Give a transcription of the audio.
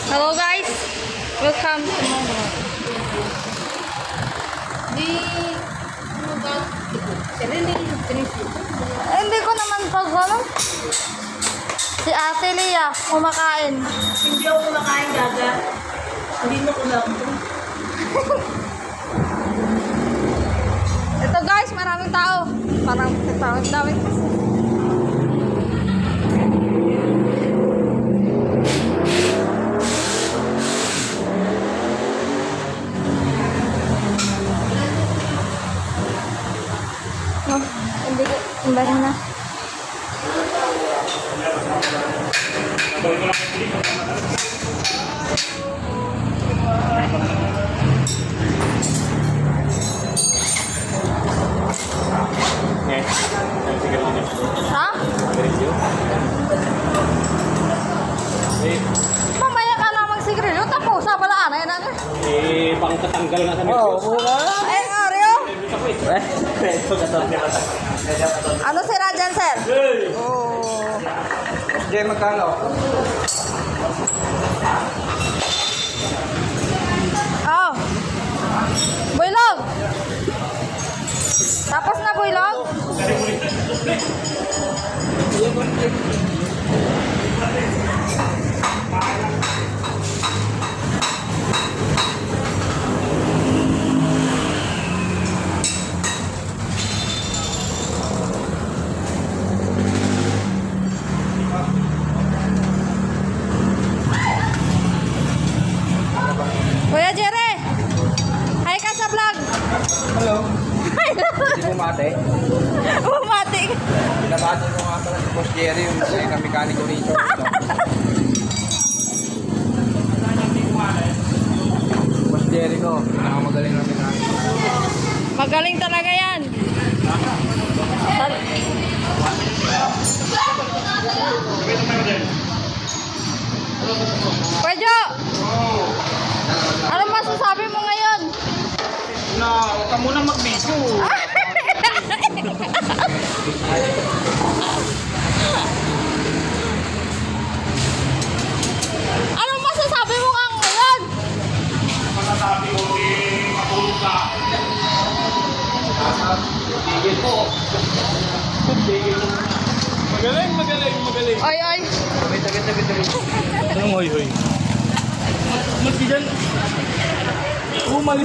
Hello guys, welcome to Momo. Hindi ko naman pag ano. Si Ate Lia kumakain. Hindi ako kumakain, Gaga. Hindi mo ko lang. Ito guys, maraming tao. Parang dami. Oh, hindi ko, imbari na. Ha? Mamaya ka na magsigarilyo, tapos sa balaan na yan ano? Pangtatanggal nga sa mga. Ay, Aryo! Ano sira dyan, sir? Oh. Jay, magkano? Oh. Builog! Tapos na builog? Kuya Jere! Hi ka sa vlog! Hello. Hindi mo mate. Bumati ka. Pinabati ko nga pala si Boss Jerry, yung mekaniko rito. Boss Jerry ko, pinakamagaling na mekaniko. Magaling talaga yan. Pwede! Ano masasabi mo ngayon? Na, huwag ka munang mag-video. Ano masasabi mo nga ngayon? Masasabi ko, matulog ka. Tigil ko. Tigil ko. Magaling. Ay, ay. Tagit. Anong hoy? Mas dyan. Umalis.